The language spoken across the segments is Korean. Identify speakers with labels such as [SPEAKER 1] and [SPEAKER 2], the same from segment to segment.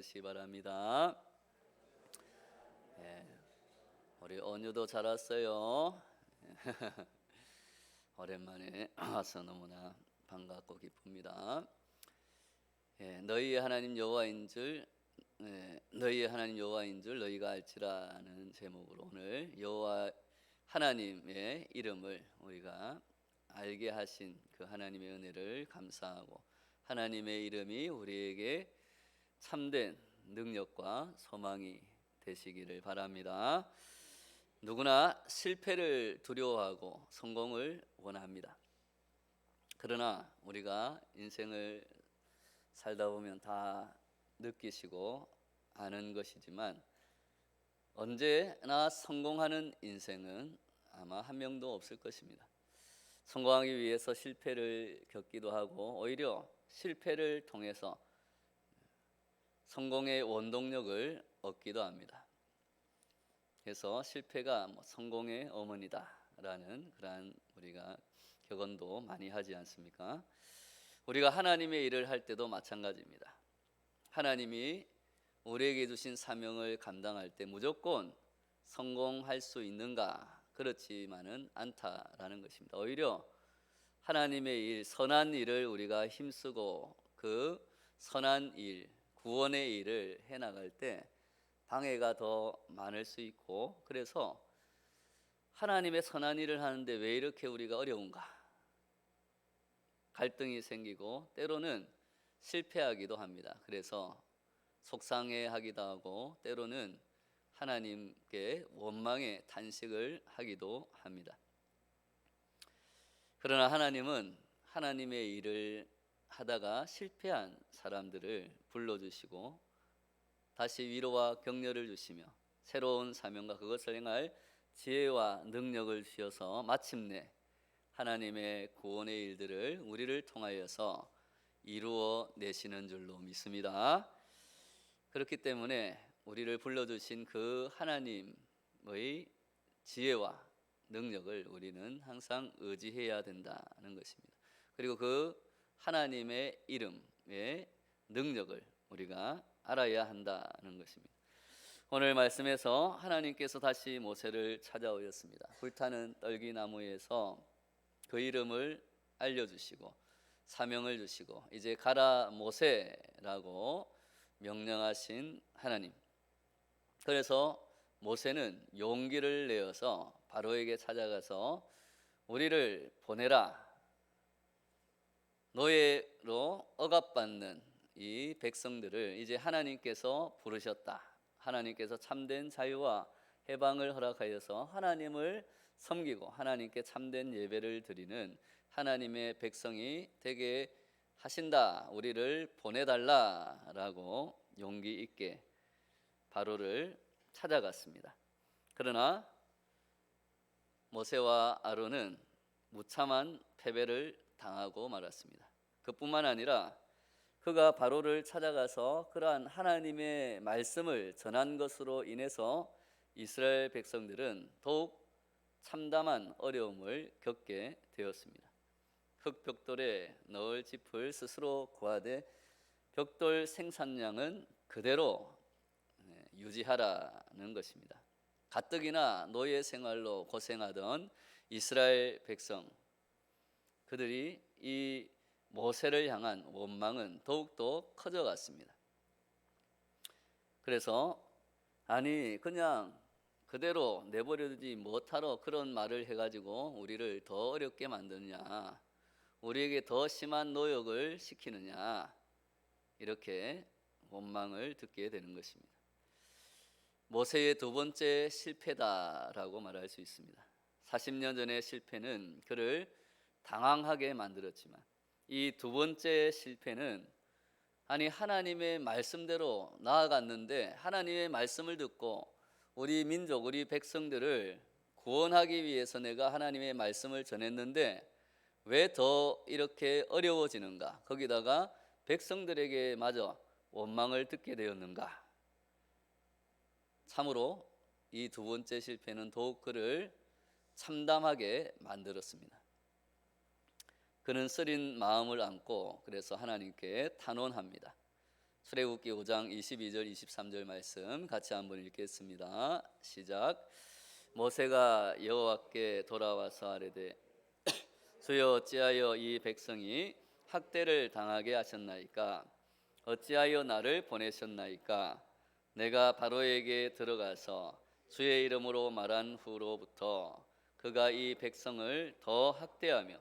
[SPEAKER 1] 일어나시기 바랍니다. 예, 우리 언유도 잘 왔어요. 오랜만에 와서 너무나 반갑고 기쁩니다. 너희의 하나님 여호와인 줄 너희가 알지라는 제목으로 오늘 여호와 하나님의 이름을 우리가 알게 하신 그 하나님의 은혜를 감사하고, 하나님의 이름이 우리에게 참된 능력과 소망이 되시기를 바랍니다. 누구나 실패를 두려워하고 성공을 원합니다. 그러나 우리가 인생을 살다 보면 다 느끼시고 아는 것이지만, 언제나 성공하는 인생은 아마 한 명도 없을 것입니다. 성공하기 위해서 실패를 겪기도 하고, 오히려 실패를 통해서 성공의 원동력을 얻기도 합니다. 그래서 실패가 성공의 어머니다라는 그러한 우리가 격언도 많이 하지 않습니까? 우리가 하나님의 일을 할 때도 마찬가지입니다. 하나님이 우리에게 주신 사명을 감당할 때 무조건 성공할 수 있는가? 그렇지만은 않다라는 것입니다. 오히려 하나님의 일, 선한 일을 우리가 힘쓰고 그 선한 일, 구원의 일을 해나갈 때 방해가 더 많을 수 있고, 그래서 하나님의 선한 일을 하는데 왜 이렇게 우리가 어려운가? 갈등이 생기고 때로는 실패하기도 합니다. 그래서 속상해하기도 하고 때로는 하나님께 원망의 탄식을 하기도 합니다. 그러나 하나님은 하나님의 일을 하다가 실패한 사람들을 불러주시고 다시 위로와 격려를 주시며 새로운 사명과 그것을 행할 지혜와 능력을 주셔서 마침내 하나님의 구원의 일들을 우리를 통하여서 이루어 내시는 줄로 믿습니다. 그렇기 때문에 우리를 불러주신 그 하나님의 지혜와 능력을 우리는 항상 의지해야 된다는 것입니다. 그리고 그 하나님의 이름의 능력을 우리가 알아야 한다는 것입니다. 오늘 말씀에서 하나님께서 다시 모세를 찾아오셨습니다. 불타는 떨기나무에서 그 이름을 알려주시고 사명을 주시고 이제 가라 모세라고 명령하신 하나님. 그래서 모세는 용기를 내어서 바로에게 찾아가서 우리를 보내라, 노예로 억압받는 이 백성들을 이제 하나님께서 부르셨다, 하나님께서 참된 자유와 해방을 허락하여서 하나님을 섬기고 하나님께 참된 예배를 드리는 하나님의 백성이 되게 하신다, 우리를 보내달라라고 용기 있게 바로를 찾아갔습니다. 그러나 모세와 아론은 무참한 패배를 당하고 말았습니다. 그뿐만 아니라 그가 바로를 찾아가서 그러한 하나님의 말씀을 전한 것으로 인해서 이스라엘 백성들은 더욱 참담한 어려움을 겪게 되었습니다. 흙벽돌에 넣을 짚을 스스로 구하되 벽돌 생산량은 그대로 유지하라는 것입니다. 가뜩이나 노예 생활로 고생하던 이스라엘 백성, 그들이 이 모세를 향한 원망은 더욱더 커져갔습니다. 그래서 아니 그냥 그대로 내버려두지 못하러 그런 말을 해가지고 우리를 더 어렵게 만드느냐, 우리에게 더 심한 노역을 시키느냐, 이렇게 원망을 듣게 되는 것입니다. 모세의 두 번째 실패다라고 말할 수 있습니다. 40년 전의 실패는 그를 당황하게 만들었지만 이 두 번째 실패는 아니 하나님의 말씀대로 나아갔는데 하나님의 말씀을 듣고 우리 민족, 우리 백성들을 구원하기 위해서 내가 하나님의 말씀을 전했는데 왜 더 이렇게 어려워지는가, 거기다가 백성들에게 마저 원망을 듣게 되었는가. 참으로 이 두 번째 실패는 더욱 그를 참담하게 만들었습니다. 그는 쓰린 마음을 안고 그래서 하나님께 탄원합니다. 출애굽기 5장 22절 23절 말씀 같이 한번 읽겠습니다. 시작. 모세가 여호와께 돌아와서 아뢰되 주여 어찌하여 이 백성이 학대를 당하게 하셨나이까? 어찌하여 나를 보내셨나이까? 내가 바로에게 들어가서 주의 이름으로 말한 후로부터 그가 이 백성을 더 학대하며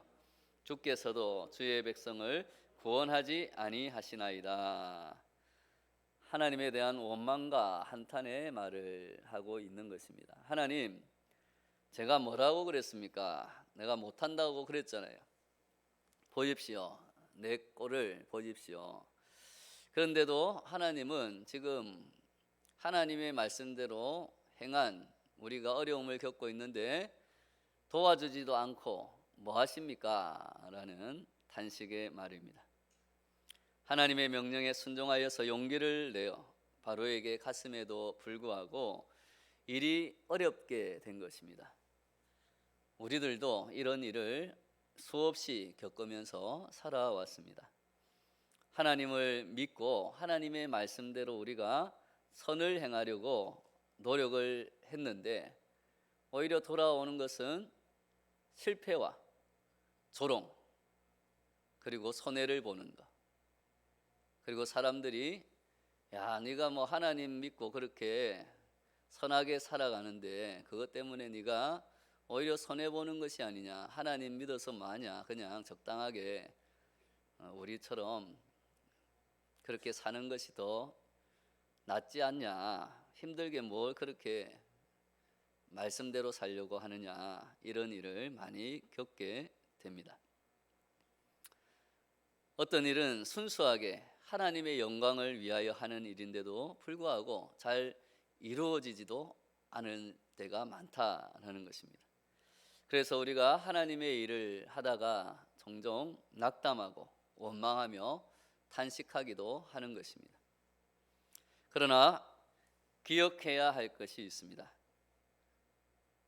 [SPEAKER 1] 주께서도 주의 백성을 구원하지 아니하시나이다. 하나님에 대한 원망과 한탄의 말을 하고 있는 것입니다. 하나님, 제가 뭐라고 그랬습니까? 내가 못한다고 그랬잖아요. 보십시오. 내 꼴을 보십시오. 그런데도 하나님은 지금 하나님의 말씀대로 행한 우리가 어려움을 겪고 있는데 도와주지도 않고 뭐 하십니까? 라는 탄식의 말입니다. 하나님의 명령에 순종하여서 용기를 내어 바로에게 갔음에도 불구하고 일이 어렵게 된 것입니다. 우리들도 이런 일을 수없이 겪으면서 살아왔습니다. 하나님을 믿고 하나님의 말씀대로 우리가 선을 행하려고 노력을 했는데 오히려 돌아오는 것은 실패와 조롱, 그리고 손해를 보는 것. 그리고 사람들이 야, 네가 뭐 하나님 믿고 그렇게 선하게 살아가는데 그것 때문에 네가 오히려 손해보는 것이 아니냐, 하나님 믿어서 뭐하냐, 그냥 적당하게 우리처럼 그렇게 사는 것이 더 낫지 않냐, 힘들게 뭘 그렇게 말씀대로 살려고 하느냐, 이런 일을 많이 겪게 됩니다. 어떤 일은 순수하게 하나님의 영광을 위하여 하는 일인데도 불구하고 잘 이루어지지도 않을 때가 많다라는 것입니다. 그래서 우리가 하나님의 일을 하다가 종종 낙담하고 원망하며 탄식하기도 하는 것입니다. 그러나 기억해야 할 것이 있습니다.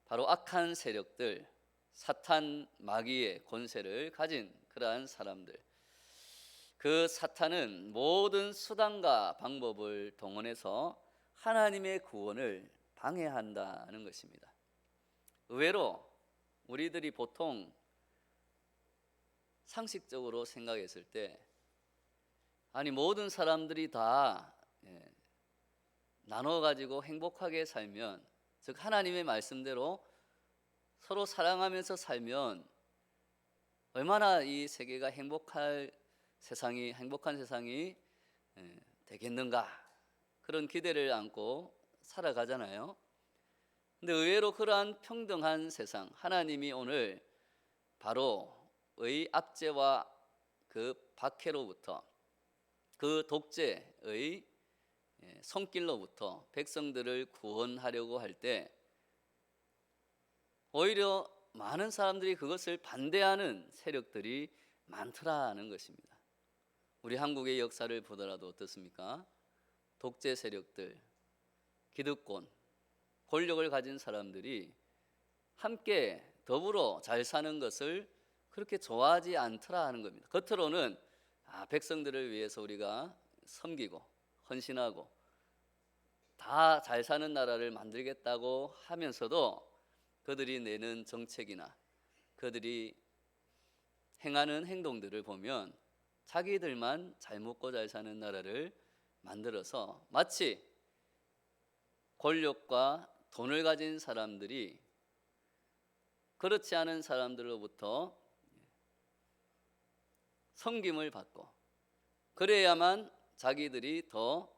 [SPEAKER 1] 바로 악한 세력들, 사탄 마귀의 권세를 가진 그러한 사람들, 그 사탄은 모든 수단과 방법을 동원해서 하나님의 구원을 방해한다는 것입니다. 의외로 우리들이 보통 상식적으로 생각했을 때 아니 모든 사람들이 다 나눠가지고 행복하게 살면, 즉 하나님의 말씀대로 서로 사랑하면서 살면 얼마나 이 세계가 행복한 세상이 되겠는가, 그런 기대를 안고 살아가잖아요. 근데 의외로 그러한 평등한 세상, 하나님이 오늘 바로의 압제와 그 박해로부터, 그 독재의 손길로부터 백성들을 구원하려고 할 때 오히려 많은 사람들이 그것을 반대하는 세력들이 많더라는 것입니다. 우리 한국의 역사를 보더라도 어떻습니까? 독재 세력들, 기득권, 권력을 가진 사람들이 함께 더불어 잘 사는 것을 그렇게 좋아하지 않더라 하는 겁니다. 겉으로는 백성들을 위해서 우리가 섬기고 헌신하고 다 잘 사는 나라를 만들겠다고 하면서도 그들이 내는 정책이나 그들이 행하는 행동들을 보면 자기들만 잘 먹고 잘 사는 나라를 만들어서 마치 권력과 돈을 가진 사람들이 그렇지 않은 사람들로부터 섬김을 받고 그래야만 자기들이 더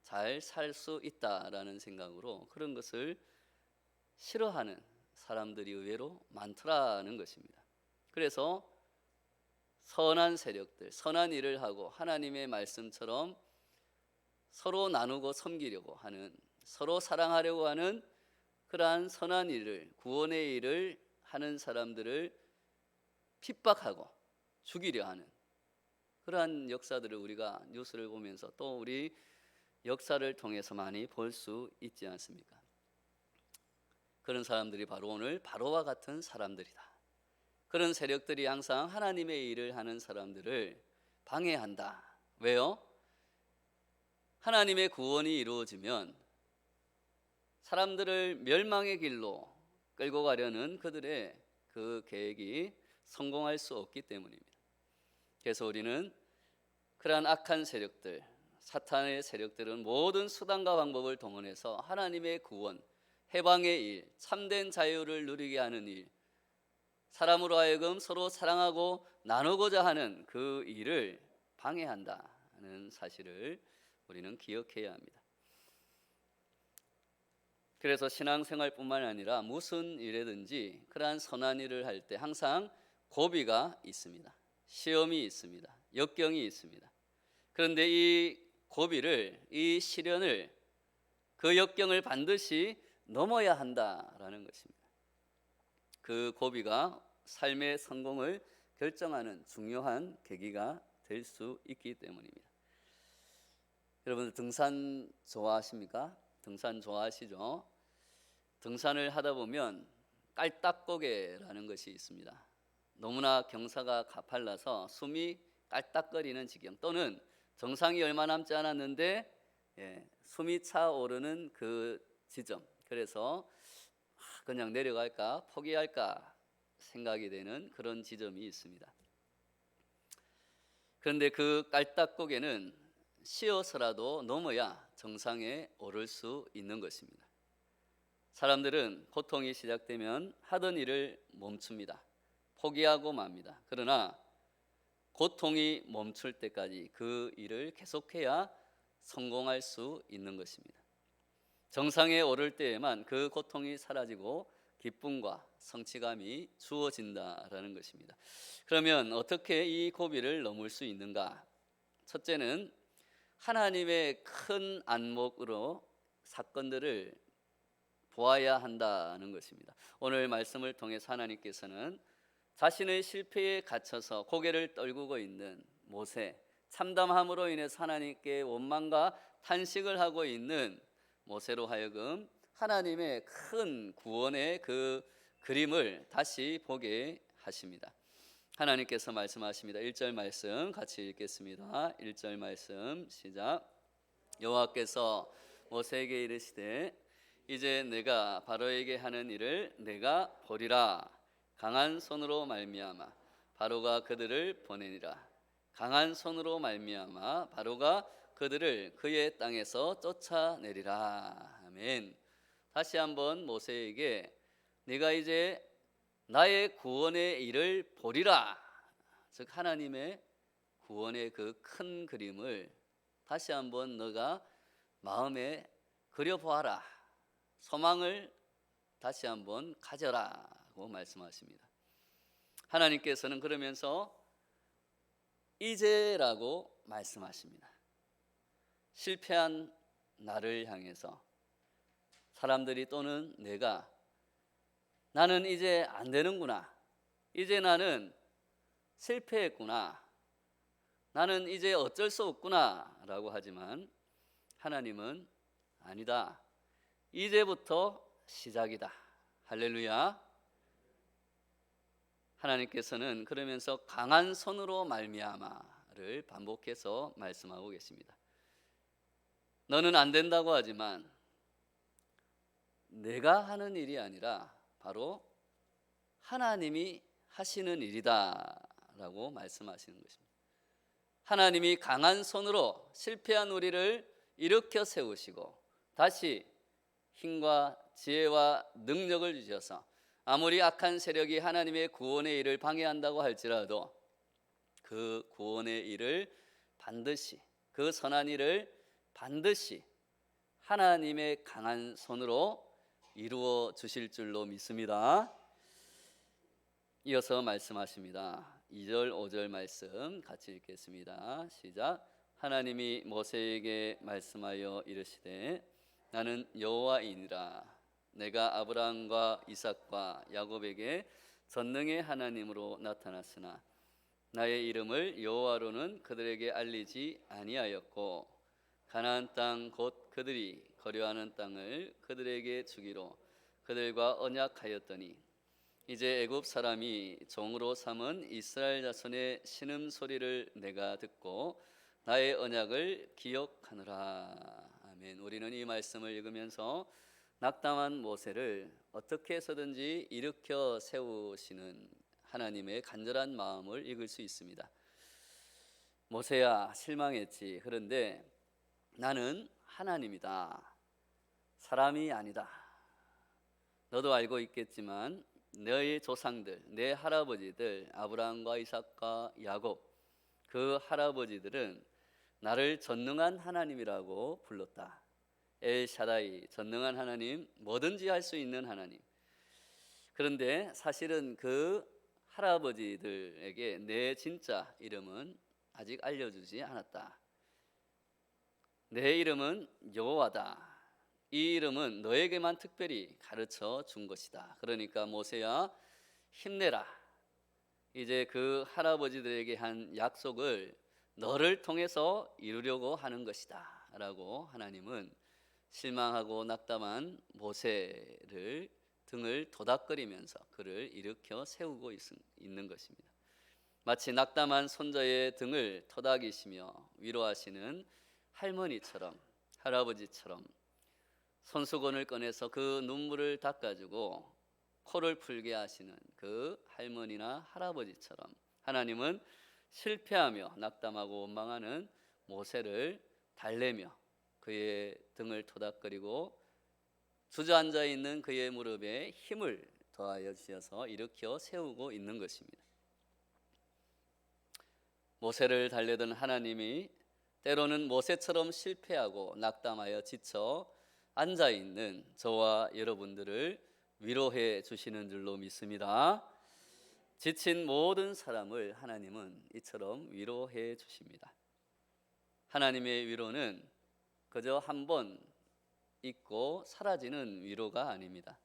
[SPEAKER 1] 잘 살 수 있다라는 생각으로 그런 것을 싫어하는 사람들이 의외로 많더라는 것입니다. 그래서 선한 세력들, 선한 일을 하고 하나님의 말씀처럼 서로 나누고 섬기려고 하는, 서로 사랑하려고 하는 그러한 선한 일을, 구원의 일을 하는 사람들을 핍박하고 죽이려 하는 그러한 역사들을 우리가 뉴스를 보면서 또 우리 역사를 통해서 많이 볼 수 있지 않습니까? 그런 사람들이 바로 오늘 바로와 같은 사람들이다. 그런 세력들이 항상 하나님의 일을 하는 사람들을 방해한다. 왜요? 하나님의 구원이 이루어지면 사람들을 멸망의 길로 끌고 가려는 그들의 그 계획이 성공할 수 없기 때문입니다. 그래서 우리는 그러한 악한 세력들, 사탄의 세력들은 모든 수단과 방법을 동원해서 하나님의 구원, 해방의 일, 참된 자유를 누리게 하는 일, 사람으로 하여금 서로 사랑하고 나누고자 하는 그 일을 방해한다는 사실을 우리는 기억해야 합니다. 그래서 신앙생활뿐만 아니라 무슨 일이든지 그러한 선한 일을 할 때 항상 고비가 있습니다. 시험이 있습니다. 역경이 있습니다. 그런데 이 고비를, 이 시련을, 그 역경을 반드시 넘어야 한다라는 것입니다. 그 고비가 삶의 성공을 결정하는 중요한 계기가 될 수 있기 때문입니다. 여러분 등산 좋아하십니까? 등산 좋아하시죠? 등산을 하다 보면 깔딱고개라는 것이 있습니다. 너무나 경사가 가팔라서 숨이 깔딱거리는 지경, 또는 정상이 얼마 남지 않았는데 숨이 차오르는 그 지점, 그래서 그냥 내려갈까 포기할까 생각이 되는 그런 지점이 있습니다. 그런데 그 깔딱고개는 쉬어서라도 넘어야 정상에 오를 수 있는 것입니다. 사람들은 고통이 시작되면 하던 일을 멈춥니다. 포기하고 맙니다. 그러나 고통이 멈출 때까지 그 일을 계속해야 성공할 수 있는 것입니다. 정상에 오를 때에만 그 고통이 사라지고 기쁨과 성취감이 주어진다라는 것입니다. 그러면 어떻게 이 고비를 넘을 수 있는가? 첫째는 하나님의 큰 안목으로 사건들을 보아야 한다는 것입니다. 오늘 말씀을 통해서 하나님께서는 자신의 실패에 갇혀서 고개를 떨구고 있는 모세, 참담함으로 인해서 하나님께 원망과 탄식을 하고 있는 모세로 하여금 하나님의 큰 구원의 그 그림을 다시 보게 하십니다. 하나님께서 말씀하십니다. 1절 말씀 같이 읽겠습니다. 1절 말씀 시작. 여호와께서 모세에게 이르시되 이제 내가 바로에게 하는 일을 내가 보리라. 강한 손으로 말미암아 바로가 그들을 보내니라. 강한 손으로 말미암아 바로가 그들을 그의 땅에서 쫓아내리라. 아멘. 다시 한번 모세에게 네가 이제 나의 구원의 일을 보리라. 즉 하나님의 구원의 그 큰 그림을 다시 한번 너가 마음에 그려보아라. 소망을 다시 한번 가져라고 말씀하십니다. 하나님께서는 그러면서 이제라고 말씀하십니다. 실패한 나를 향해서 사람들이 또는 내가 나는 이제 안 되는구나, 이제 나는 실패했구나, 나는 이제 어쩔 수 없구나 라고 하지만 하나님은 아니다, 이제부터 시작이다. 할렐루야. 하나님께서는 그러면서 강한 손으로 말미암아를 반복해서 말씀하고 계십니다. 너는 안 된다고 하지만 내가 하는 일이 아니라 바로 하나님이 하시는 일이다 라고 말씀하시는 것입니다. 하나님이 강한 손으로 실패한 우리를 일으켜 세우시고 다시 힘과 지혜와 능력을 주셔서 아무리 악한 세력이 하나님의 구원의 일을 방해한다고 할지라도 그 구원의 일을 반드시, 그 선한 일을 반드시 하나님의 강한 손으로 이루어 주실 줄로 믿습니다. 이어서 말씀하십니다. 2절 5절 말씀 같이 읽겠습니다. 시작. 하나님이 모세에게 말씀하여 이르시되 나는 여호와이니라. 내가 아브라함과 이삭과 야곱에게 전능의 하나님으로 나타났으나 나의 이름을 여호와로는 그들에게 알리지 아니하였고 가나안 땅 곧 그들이 거류하는 땅을 그들에게 주기로 그들과 언약하였더니 이제 애굽 사람이 종으로 삼은 이스라엘 자손의 신음소리를 내가 듣고 나의 언약을 기억하느라. 아멘. 우리는 이 말씀을 읽으면서 낙담한 모세를 어떻게 해서든지 일으켜 세우시는 하나님의 간절한 마음을 읽을 수 있습니다. 모세야, 실망했지. 그런데 나는 하나님이다. 사람이 아니다. 너도 알고 있겠지만 너의 조상들, 내 할아버지들 아브라함과 이삭과 야곱, 그 할아버지들은 나를 전능한 하나님이라고 불렀다. 엘샤다이, 전능한 하나님, 뭐든지 할 수 있는 하나님. 그런데 사실은 그 할아버지들에게 내 진짜 이름은 아직 알려주지 않았다. 내 이름은 여호와다. 이 이름은 너에게만 특별히 가르쳐 준 것이다. 그러니까 모세야, 힘내라. 이제 그 할아버지들에게 한 약속을 너를 통해서 이루려고 하는 것이다 라고 하나님은 실망하고 낙담한 모세를 등을 도닥거리면서 그를 일으켜 세우고 있는 것입니다. 마치 낙담한 손자의 등을 토닥이시며 위로하시는 할머니처럼, 할아버지처럼 손수건을 꺼내서 그 눈물을 닦아주고 코를 풀게 하시는 그 할머니나 할아버지처럼 하나님은 실패하며 낙담하고 원망하는 모세를 달래며 그의 등을 토닥거리고 주저앉아 있는 그의 무릎에 힘을 더하여 주셔서 일으켜 세우고 있는 것입니다. 모세를 달래던 하나님이 때로는 모세처럼 실패하고 낙담하여 지쳐 앉아있는 저와 여러분들을 위로해 주시는 줄로 믿습니다. 지친 모든 사람을 하나님은 이처럼 위로해 주십니다. 하나님의 위로는 그저 한 번 있고 사라지는 위로가 아닙니다.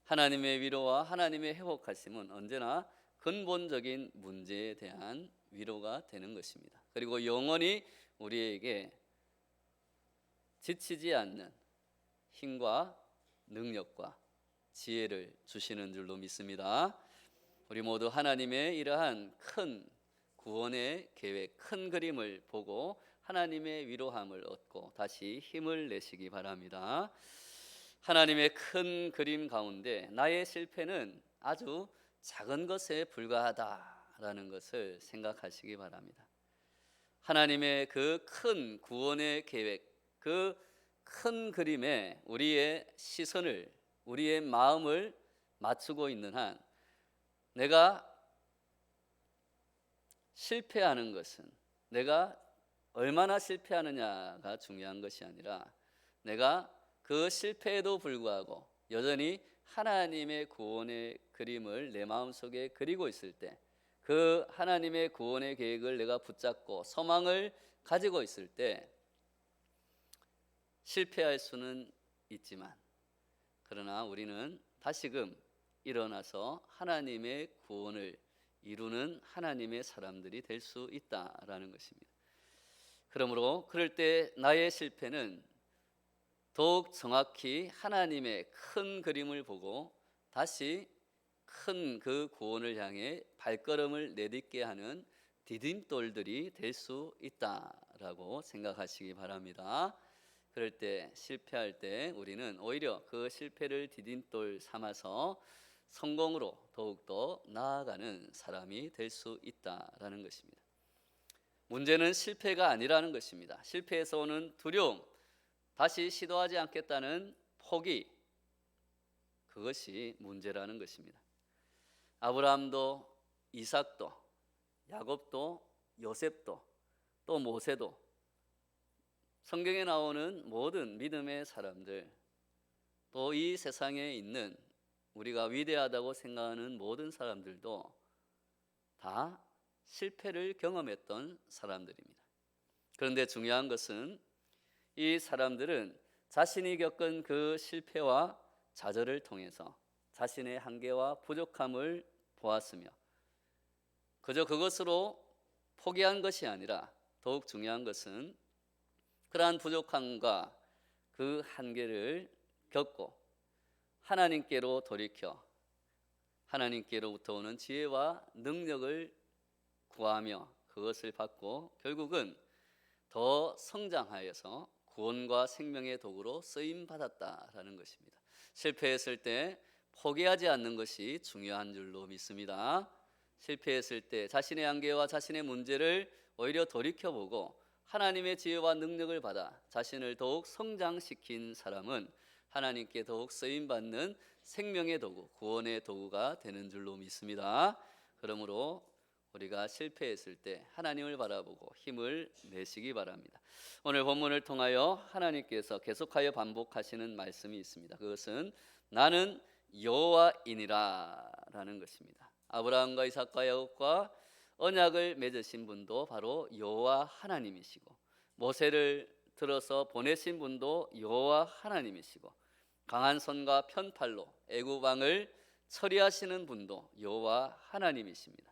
[SPEAKER 1] 하나님의 위로와 하나님의 회복하심은 언제나 근본적인 문제에 대한 위로가 되는 것입니다. 그리고 영원히 우리에게 지치지 않는 힘과 능력과 지혜를 주시는 줄로 믿습니다. 우리 모두 하나님의 이러한 큰 구원의 계획, 큰 그림을 보고 하나님의 위로함을 얻고 다시 힘을 내시기 바랍니다. 하나님의 큰 그림 가운데 나의 실패는 아주 작은 것에 불과하다라는 것을 생각하시기 바랍니다. 하나님의 그 큰 구원의 계획, 그 큰 그림에 우리의 시선을, 우리의 마음을 맞추고 있는 한 내가 실패하는 것은 내가 얼마나 실패하느냐가 중요한 것이 아니라 내가 그 실패에도 불구하고 여전히 하나님의 구원의 그림을 내 마음속에 그리고 있을 때, 그 하나님의 구원의 계획을 내가 붙잡고 소망을 가지고 있을 때 실패할 수는 있지만 그러나 우리는 다시금 일어나서 하나님의 구원을 이루는 하나님의 사람들이 될 수 있다라는 것입니다. 그러므로 그럴 때 나의 실패는 더욱 정확히 하나님의 큰 그림을 보고 다시 큰 그 구원을 향해 발걸음을 내딛게 하는 디딤돌들이 될 수 있다라고 생각하시기 바랍니다. 그럴 때 실패할 때 우리는 오히려 그 실패를 디딤돌 삼아서 성공으로 더욱더 나아가는 사람이 될 수 있다라는 것입니다. 문제는 실패가 아니라는 것입니다. 실패에서 오는 두려움, 다시 시도하지 않겠다는 포기, 그것이 문제라는 것입니다. 아브라함도 이삭도 야곱도 요셉도 또 모세도 성경에 나오는 모든 믿음의 사람들, 또 이 세상에 있는 우리가 위대하다고 생각하는 모든 사람들도 다 실패를 경험했던 사람들입니다. 그런데 중요한 것은 이 사람들은 자신이 겪은 그 실패와 좌절을 통해서 자신의 한계와 부족함을 보았으며 그저 그것으로 포기한 것이 아니라 더욱 중요한 것은 그러한 부족함과 그 한계를 겪고 하나님께로 돌이켜 하나님께로부터 오는 지혜와 능력을 구하며 그것을 받고 결국은 더 성장하여서 구원과 생명의 도구로 쓰임 받았다라는 것입니다. 실패했을 때 포기하지 않는 것이 중요한 줄로 믿습니다. 실패했을 때 자신의 한계와 자신의 문제를 오히려 돌이켜보고 하나님의 지혜와 능력을 받아 자신을 더욱 성장시킨 사람은 하나님께 더욱 쓰임받는 생명의 도구, 구원의 도구가 되는 줄로 믿습니다. 그러므로 우리가 실패했을 때 하나님을 바라보고 힘을 내시기 바랍니다. 오늘 본문을 통하여 하나님께서 계속하여 반복하시는 말씀이 있습니다. 그것은 나는 여호와이니라 라는 것입니다. 아브라함과 이삭과 야곱과 언약을 맺으신 분도 바로 여호와 하나님이시고, 모세를 들어서 보내신 분도 여호와 하나님이시고, 강한 손과 편팔로 애굽 왕을 처리하시는 분도 여호와 하나님이십니다.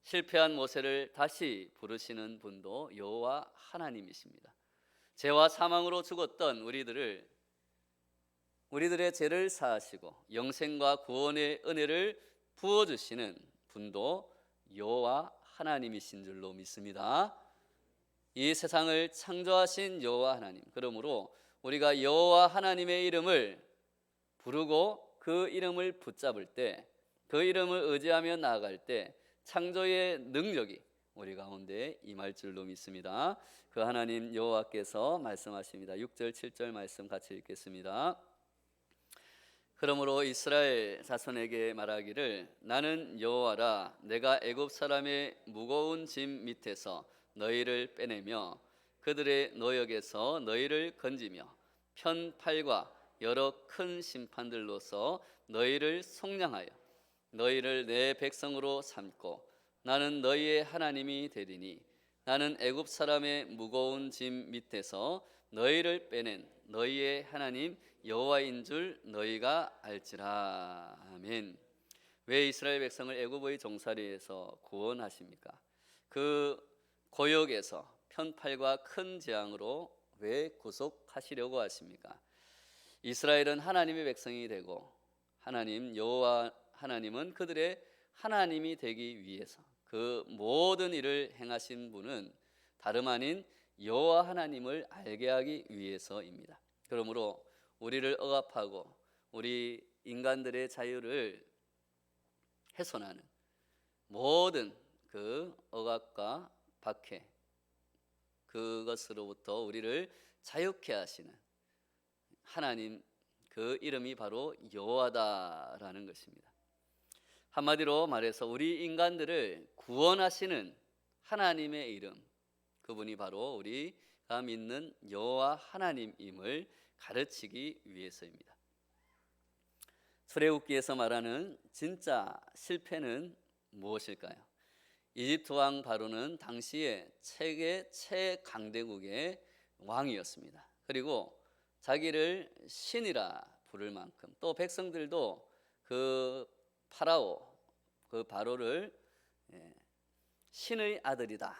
[SPEAKER 1] 실패한 모세를 다시 부르시는 분도 여호와 하나님이십니다. 죄와 사망으로 죽었던 우리들의 죄를 사하시고 영생과 구원의 은혜를 부어주시는 분도 여호와 하나님이신 줄로 믿습니다. 이 세상을 창조하신 여호와 하나님, 그러므로 우리가 여호와 하나님의 이름을 부르고 그 이름을 붙잡을 때, 그 이름을 의지하며 나아갈 때 창조의 능력이 우리 가운데 임할 줄로 믿습니다. 그 하나님 여호와께서 말씀하십니다. 6절 7절 말씀 같이 읽겠습니다. 그러므로 이스라엘 자손에게 말하기를 나는 여호와라. 내가 애굽 사람의 무거운 짐 밑에서 너희를 빼내며 그들의 노역에서 너희를 건지며 편팔과 여러 큰 심판들로서 너희를 속량하여 너희를 내 백성으로 삼고 나는 너희의 하나님이 되리니 나는 애굽 사람의 무거운 짐 밑에서 너희를 빼낸 너희의 하나님 여호와인 줄 너희가 알지라. 아멘. 왜 이스라엘 백성을 애굽의 종살이에서 구원하십니까? 그 고역에서 편팔과 큰 재앙으로 왜 구속하시려고 하십니까? 이스라엘은 하나님의 백성이 되고 하나님 여호와 하나님은 그들의 하나님이 되기 위해서 그 모든 일을 행하신 분은 다름 아닌 여호와 하나님을 알게 하기 위해서입니다. 그러므로 우리를 억압하고 우리 인간들의 자유를 훼손하는 모든 그 억압과 박해, 그것으로부터 우리를 자유케 하시는 하나님, 그 이름이 바로 여호와다라는 것입니다. 한마디로 말해서 우리 인간들을 구원하시는 하나님의 이름, 그분이 바로 우리가 믿는 여호와 하나님임을 가르치기 위해서입니다. 출애굽기에서 말하는 진짜 실패는 무엇일까요? 이집트 왕 바로는 당시에 세계 최강대국의 왕이었습니다. 그리고 자기를 신이라 부를 만큼, 또 백성들도 그 파라오, 그 바로를 신의 아들이다,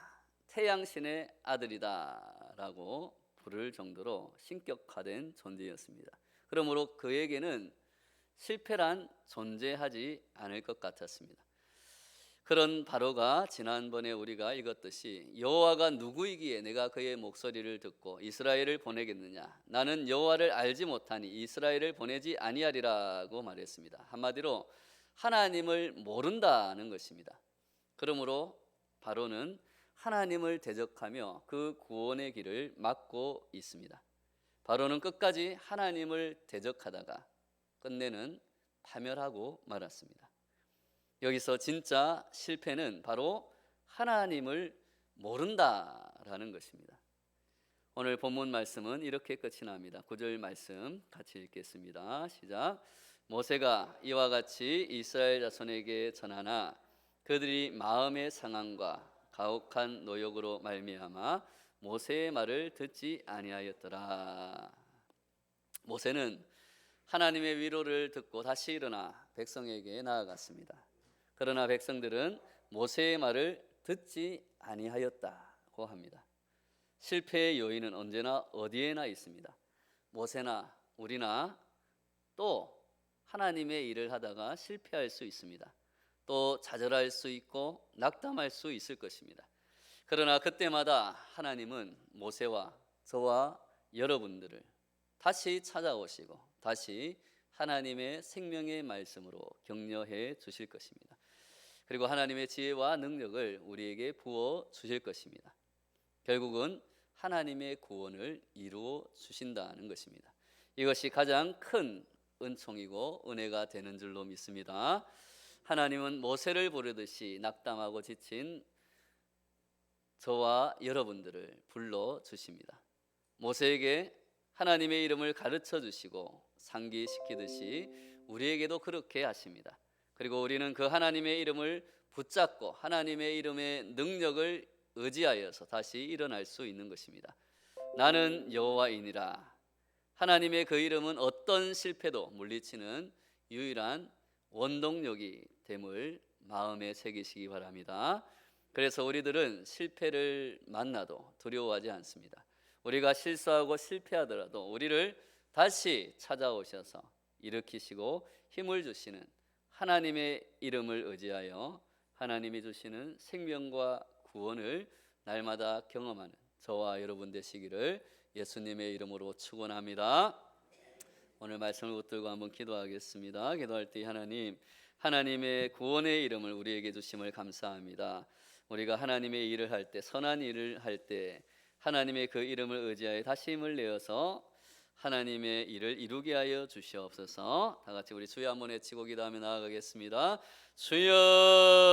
[SPEAKER 1] 태양신의 아들이다 라고 부를 정도로 신격화된 존재였습니다. 그러므로 그에게는 실패란 존재하지 않을 것 같았습니다. 그런 바로가 지난번에 우리가 읽었듯이 여호와가 누구이기에 내가 그의 목소리를 듣고 이스라엘을 보내겠느냐, 나는 여호와를 알지 못하니 이스라엘을 보내지 아니하리라고 말했습니다. 한마디로 하나님을 모른다는 것입니다. 그러므로 바로는 하나님을 대적하며 그 구원의 길을 막고 있습니다. 바로는 끝까지 하나님을 대적하다가 끝내는 파멸하고 말았습니다. 여기서 진짜 실패는 바로 하나님을 모른다라는 것입니다. 오늘 본문 말씀은 이렇게 끝이 납니다. 9절 말씀 같이 읽겠습니다. 시작. 모세가 이와 같이 이스라엘 자손에게 전하나 그들이 마음의 상함과 가혹한 노역으로 말미암아 모세의 말을 듣지 아니하였더라. 모세는 하나님의 위로를 듣고 다시 일어나 백성에게 나아갔습니다. 그러나 백성들은 모세의 말을 듣지 아니하였다고 합니다. 실패의 요인은 언제나 어디에나 있습니다. 모세나 우리나 또 하나님의 일을 하다가 실패할 수 있습니다. 또 좌절할 수 있고 낙담할 수 있을 것입니다. 그러나 그때마다 하나님은 모세와 저와 여러분들을 다시 찾아오시고 다시 하나님의 생명의 말씀으로 격려해 주실 것입니다. 그리고 하나님의 지혜와 능력을 우리에게 부어 주실 것입니다. 결국은 하나님의 구원을 이루어 주신다는 것입니다. 이것이 가장 큰 은총이고 은혜가 되는 줄로 믿습니다. 하나님은 모세를 부르듯이 낙담하고 지친 저와 여러분들을 불러 주십니다. 모세에게 하나님의 이름을 가르쳐 주시고 상기시키듯이 우리에게도 그렇게 하십니다. 그리고 우리는 그 하나님의 이름을 붙잡고 하나님의 이름의 능력을 의지하여서 다시 일어날 수 있는 것입니다. 나는 여호와이니라. 하나님의 그 이름은 어떤 실패도 물리치는 유일한 원동력이 됨을 마음에 새기시기 바랍니다. 그래서 우리들은 실패를 만나도 두려워하지 않습니다. 우리가 실수하고 실패하더라도 우리를 다시 찾아오셔서 일으키시고 힘을 주시는 하나님의 이름을 의지하여 하나님이 주시는 생명과 구원을 날마다 경험하는 저와 여러분 되시기를 예수님의 이름으로 축원합니다. 오늘 말씀을 붙들고 한번 기도하겠습니다. 기도할 때 하나님의 구원의 이름을 우리에게 주심을 감사합니다. 우리가 하나님의 일을 할 때, 선한 일을 할 때 하나님의 그 이름을 의지하여 다시 힘을 내어서 하나님의 일을 이루게 하여 주시옵소서. 다 같이 우리 주여 한번 외치고 기도하며 나아가겠습니다. 주여.